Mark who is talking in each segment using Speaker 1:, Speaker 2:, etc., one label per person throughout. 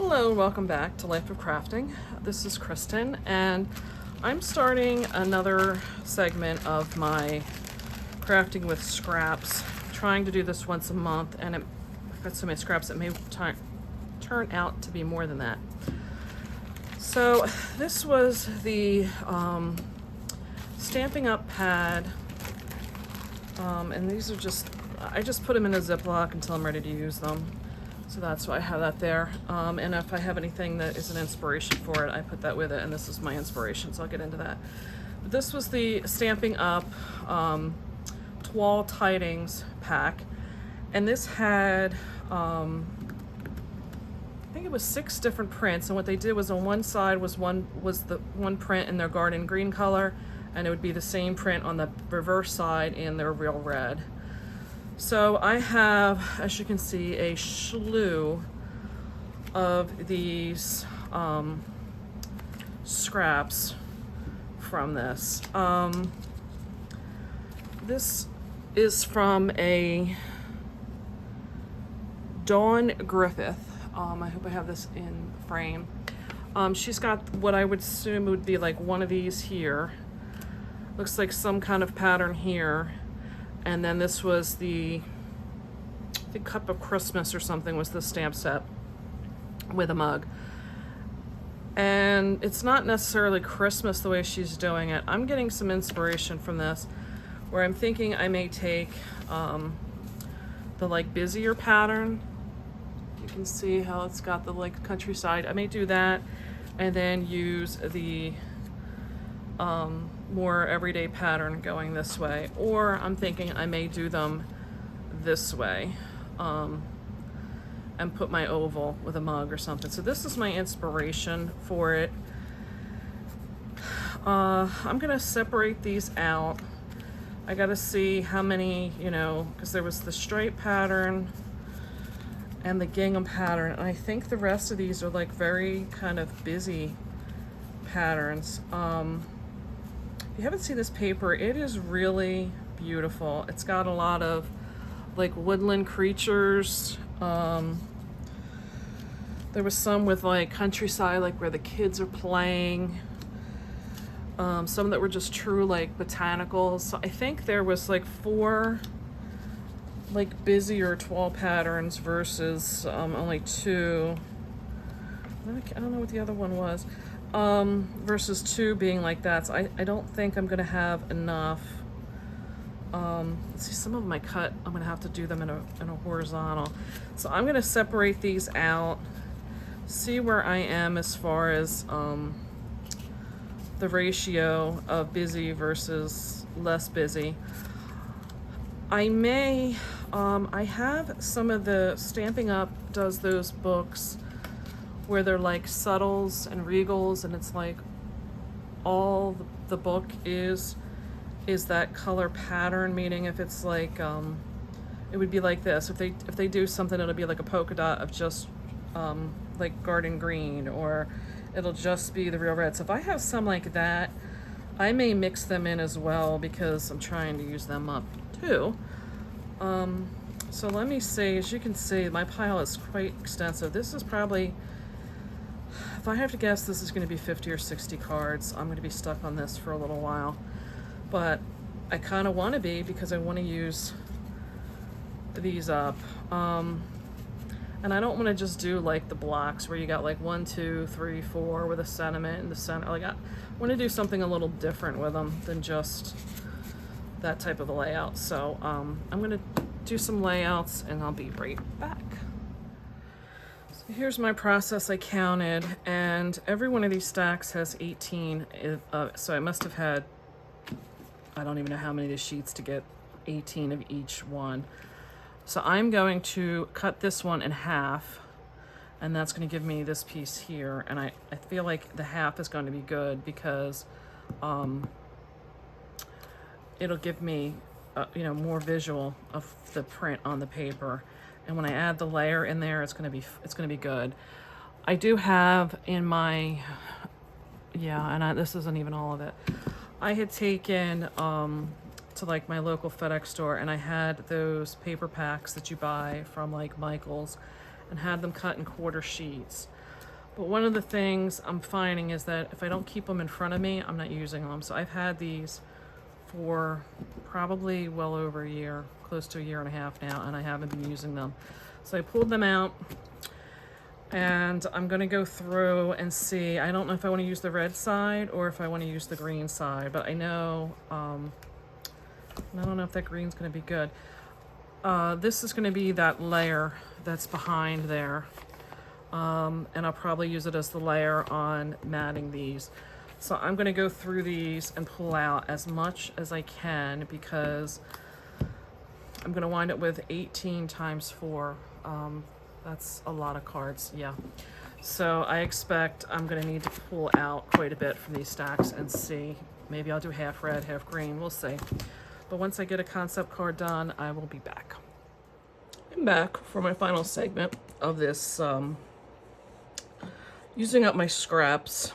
Speaker 1: Hello, welcome back to Life of Crafting. This is Kristen, and I'm starting another segment of my crafting with scraps. I'm trying to do this once a month, and I've got so many scraps it may turn out to be more than that. So this was the Stampin' Up pad, and these are I just put them in a Ziploc until I'm ready to use them. So that's why I have that there. And if I have anything that is an inspiration for it, I put that with it, and this is my inspiration, so I'll get into that. But this was the Stampin' Up Toile Tidings pack, and this had, I think it was 6 different prints, and what they did was on one side was the one print in their garden green color, and it would be the same print on the reverse side in their real red. So I have, as you can see, a slew of these scraps from this. This is from a Dawn Griffith. I hope I have this in frame. She's got what I would assume would be like one of these here. Looks like some kind of pattern here. And then this was the Cup of Christmas or something was the stamp set with a mug. And it's not necessarily Christmas the way she's doing it. I'm getting some inspiration from this where I'm thinking I may take the like busier pattern. You can see how it's got the like countryside. I may do that and then use the more everyday pattern going this way, or I'm thinking I may do them this way and put my oval with a mug or something. So this is my inspiration for it. I'm gonna separate these out. I gotta see how many, because there was the stripe pattern and the gingham pattern, and I think the rest of these are like very kind of busy patterns. If you haven't seen this paper, it is really beautiful. It's got a lot of like woodland creatures. There was some with like countryside, like where the kids are playing. Some that were just true like botanicals. So I think there was like 4 like busier toile patterns versus only 2. I don't know what the other one was. Versus 2 being like that. So I don't think I'm gonna have enough. Let's see, some of them I cut. I'm gonna have to do them in a horizontal. So I'm gonna separate these out, see where I am as far as the ratio of busy versus less busy. I may, I have some of the Stampin' Up does those books where they're like subtles and regals, and it's like all the book is that color pattern, meaning if it's like it would be like this. If they do something, it'll be like a polka dot of just like garden green, or it'll just be the real red. So if I have some like that, I may mix them in as well because I'm trying to use them up too. So let me see. As you can see, my pile is quite extensive. This is probably, if I have to guess, this is going to be 50 or 60 cards. I'm going to be stuck on this for a little while, but I kind of want to be because I want to use these up. And I don't want to just do like the blocks where you got like 1, 2, 3, 4 with a sentiment in the center. Like I want to do something a little different with them than just that type of a layout. So I'm going to do some layouts and I'll be right back. Here's my process. I counted, and every one of these stacks has 18. So I must have had, I don't even know how many of these sheets to get 18 of each one. So I'm going to cut this one in half, and that's going to give me this piece here. And I feel like the half is going to be good because it'll give me, more visual of the print on the paper. And when I add the layer in there, it's gonna be good. I do have in my, this isn't even all of it. I had taken to like my local FedEx store, and I had those paper packs that you buy from like Michael's, and had them cut in quarter sheets. But one of the things I'm finding is that if I don't keep them in front of me, I'm not using them. So I've had these for probably well over a year, close to a year and a half now, and I haven't been using them. So I pulled them out, and I'm gonna go through and see. I don't know if I want to use the red side or if I want to use the green side, but I know, I don't know if that green's gonna be good. This is gonna be that layer that's behind there. And I'll probably use it as the layer on matting these. So I'm gonna go through these and pull out as much as I can because I'm gonna wind up with 18 times 4. That's a lot of cards, yeah. So I expect I'm gonna need to pull out quite a bit from these stacks and see. Maybe I'll do half red, half green, we'll see. But once I get a concept card done, I will be back. I'm back for my final segment of this using up my scraps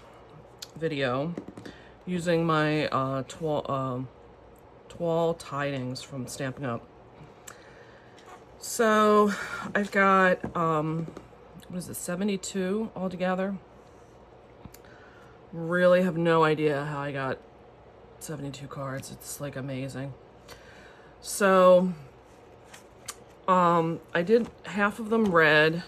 Speaker 1: video, using my Toile Tidings from Stampin' Up. So I've got, what is it, 72 altogether? Really have no idea how I got 72 cards. It's like amazing. So I did half of them red,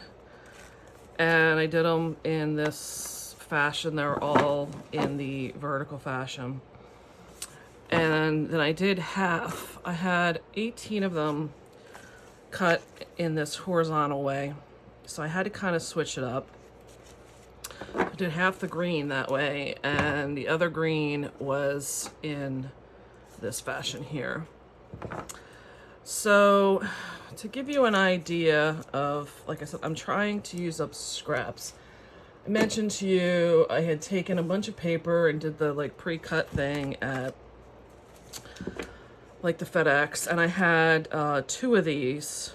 Speaker 1: and I did them in this fashion. They're all in the vertical fashion. And then I did half. I had 18 of them cut in this horizontal way. So I had to kind of switch it up. I did half the green that way, and the other green was in this fashion here. So to give you an idea of, like I said, I'm trying to use up scraps. I mentioned to you I had taken a bunch of paper and did the like pre-cut thing at like the FedEx, and I had 2 of these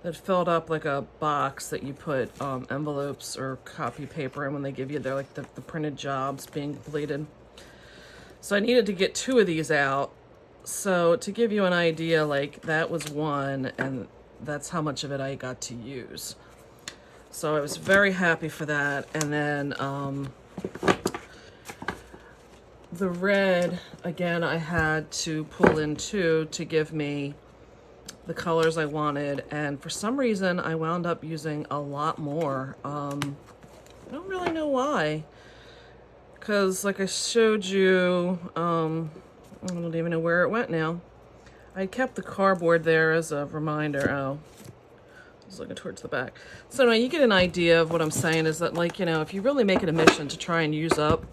Speaker 1: that filled up like a box that you put envelopes or copy paper in when they give you their like the printed jobs being completed. So I needed to get 2 of these out. So to give you an idea, like that was one, and that's how much of it I got to use. So I was very happy for that. And then the red, again, I had to pull in 2 to give me the colors I wanted. And for some reason, I wound up using a lot more. I don't really know why. Because like I showed you, I don't even know where it went now. I kept the cardboard there as a reminder. Oh, I was looking towards the back. So anyway, you get an idea of what I'm saying is that, like, you know, if you really make it a mission to try and use up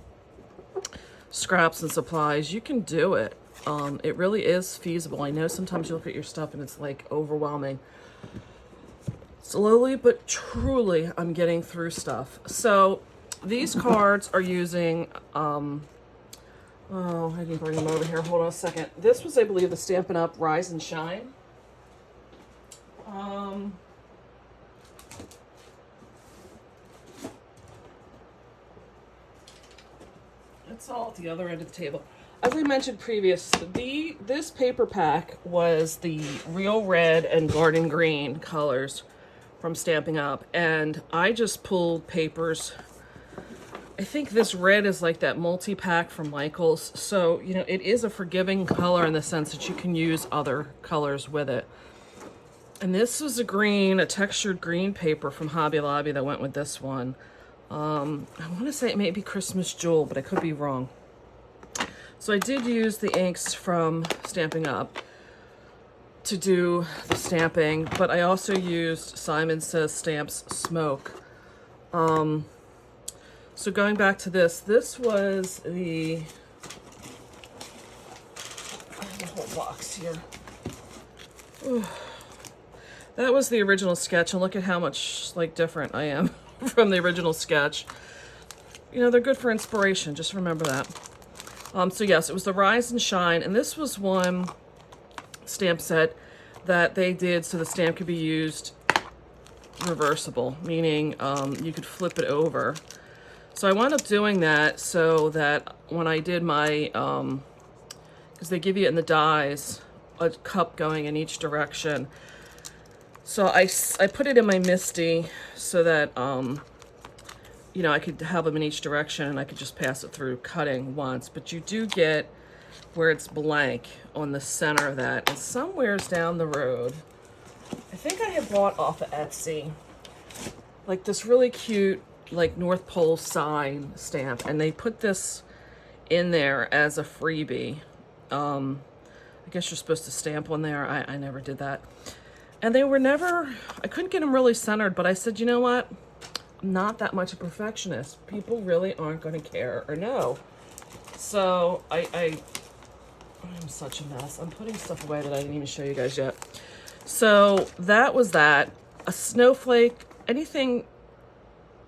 Speaker 1: scraps and supplies, you can do it. It really is feasible. I know sometimes you look at your stuff and it's like overwhelming. Slowly but truly, I'm getting through stuff. So these cards are using, oh, I can bring them over here. Hold on a second. This was, I believe, the Stampin' Up! Rise and Shine. It's all at the other end of the table. As I mentioned previously, this paper pack was the Real Red and Garden Green colors from Stampin' Up! And I just pulled papers. I think this red is like that multi-pack from Michaels. So, you know, it is a forgiving color in the sense that you can use other colors with it. And this was a green, a textured green paper from Hobby Lobby that went with this one. I want to say it may be Christmas Jewel, but I could be wrong. So I did use the inks from Stampin' Up! To do the stamping, but I also used Simon Says Stamps Smoke. So going back to this was the whole box here. Ooh. That was the original sketch, and look at how much like different I am from the original sketch. You know, they're good for inspiration, just remember that. So yes, it was the Rise and Shine, and this was one stamp set that they did so the stamp could be used reversible, meaning you could flip it over. So I wound up doing that so that when I did my, because they give you in the dies a cup going in each direction. So I put it in my Misty so that you know, I could have them in each direction and I could just pass it through cutting once, but you do get where it's blank on the center of that. And somewheres down the road, I think I had bought off of Etsy, like this really cute, like North Pole sign stamp. And they put this in there as a freebie. I guess you're supposed to stamp one there. I never did that. And they were never, I couldn't get them really centered, but I said, you know what? I'm not that much a perfectionist. People really aren't going to care or know. So I'm such a mess. I'm putting stuff away that I didn't even show you guys yet. So that was that. A snowflake, anything,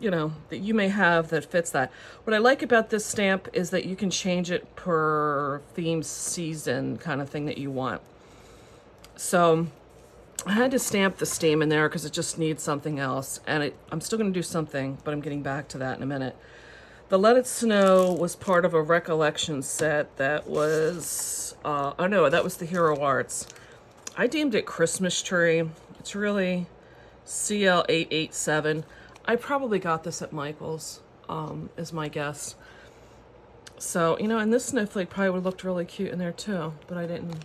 Speaker 1: you know, that you may have that fits that. What I like about this stamp is that you can change it per theme, season kind of thing that you want. So I had to stamp the steam in there because it just needs something else. And I'm still going to do something, but I'm getting back to that in a minute. The Let It Snow was part of a recollection set that was, oh no, that was the Hero Arts. I deemed it Christmas Tree. It's really CL887. I probably got this at Michael's, is my guess. So, you know, and this snowflake probably would have looked really cute in there too, but I didn't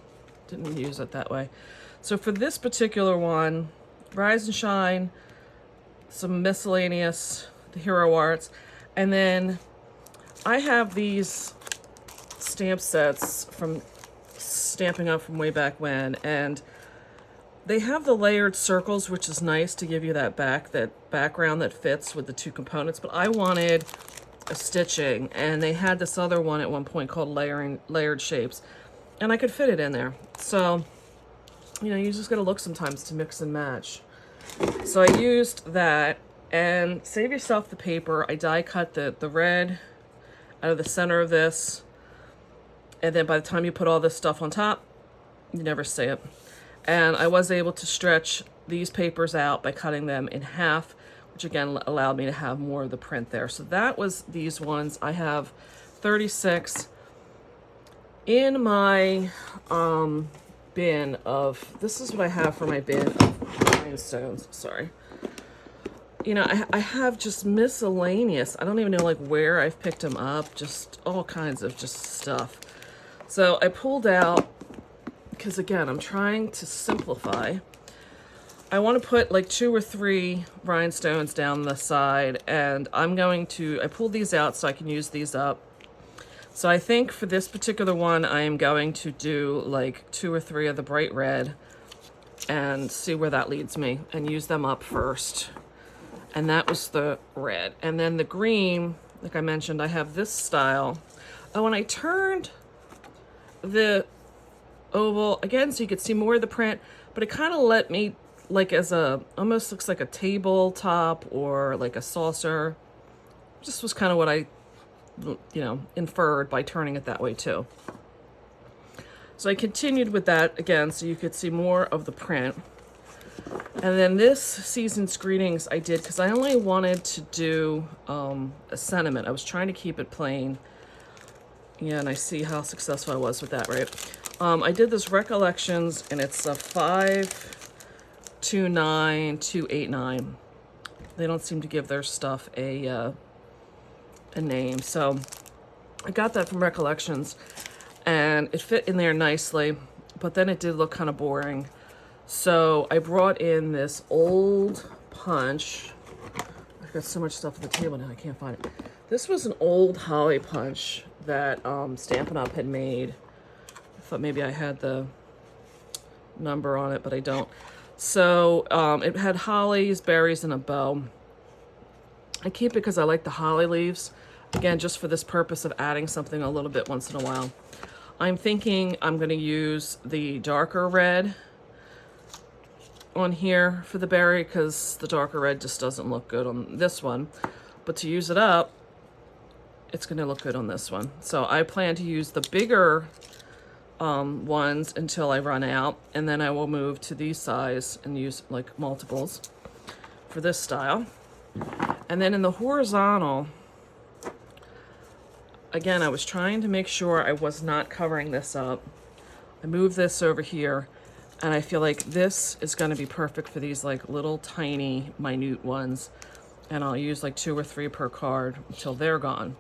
Speaker 1: use it that way. So for this particular one, Rise and Shine, some miscellaneous, the Hero Arts, and then I have these stamp sets from Stampin' Up from way back when, and they have the layered circles, which is nice to give you that background that fits with the two components, but I wanted a stitching, and they had this other one at one point called layered shapes, and I could fit it in there. So, you know, you just gotta look sometimes to mix and match. So I used that, and save yourself the paper. I die cut the red out of the center of this, and then by the time you put all this stuff on top, you never see it. And I was able to stretch these papers out by cutting them in half, which again allowed me to have more of the print there. So that was these ones. I have 36 in my bin of, this is what I have for my bin of rhinestones, sorry. You know, I have just miscellaneous, I don't even know like where I've picked them up, just all kinds of just stuff. So I pulled out, because again, I'm trying to simplify. I want to put like 2 or 3 rhinestones down the side, and I pulled these out so I can use these up. So I think for this particular one, I am going to do like 2 or 3 of the bright red and see where that leads me and use them up first. And that was the red. And then the green, like I mentioned, I have this style. Oh, and I turned the oval again so you could see more of the print, but it kind of let me like as almost looks like a tabletop or like a saucer. Just was kind of what I, you know, inferred by turning it that way too. So I continued with that again so you could see more of the print. And then this season's greetings I did because I only wanted to do a sentiment. I was trying to keep it plain. Yeah, and I see how successful I was with that, right? I did this recollections, and it's a 529289. They don't seem to give their stuff a name, so I got that from recollections, and it fit in there nicely. But then it did look kind of boring, so I brought in this old punch. I've got so much stuff at the table now I can't find it. This was an old holly punch that Stampin' Up had made. I thought maybe I had the number on it, but I don't. So it had hollies, berries, and a bow. I keep it because I like the holly leaves. Again, just for this purpose of adding something a little bit once in a while. I'm thinking I'm going to use the darker red on here for the berry because the darker red just doesn't look good on this one. But to use it up, it's going to look good on this one. So I plan to use the bigger ones until I run out, and then I will move to these size and use like multiples for this style. And then in the horizontal, again, I was trying to make sure I was not covering this up. I moved this over here, and I feel like this is going to be perfect for these like little tiny minute ones. and I'll use like 2 or 3 per card until they're gone.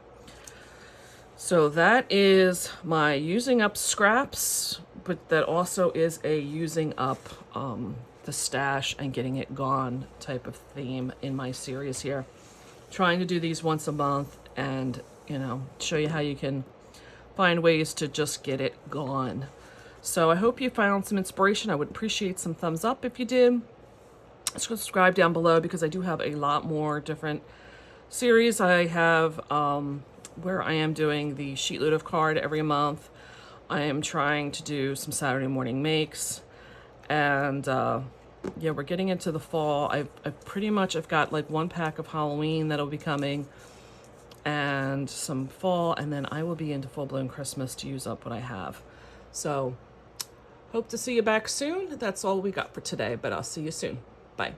Speaker 1: So that is my using up scraps, but that also is a using up the stash and getting it gone type of theme in my series here. Trying to do these once a month and, you know, show you how you can find ways to just get it gone. So I hope you found some inspiration. I would appreciate some thumbs up if you did. Subscribe down below because I do have a lot more different series. I have where I am doing the sheet load of card every month. I am trying to do some Saturday morning makes, and yeah, we're getting into the fall. I've pretty much, I've got like 1 pack of Halloween that'll be coming, and some fall, and then I will be into full-blown Christmas to use up what I have. So hope to see you back soon. That's all we got for today, but I'll see you soon. Bye.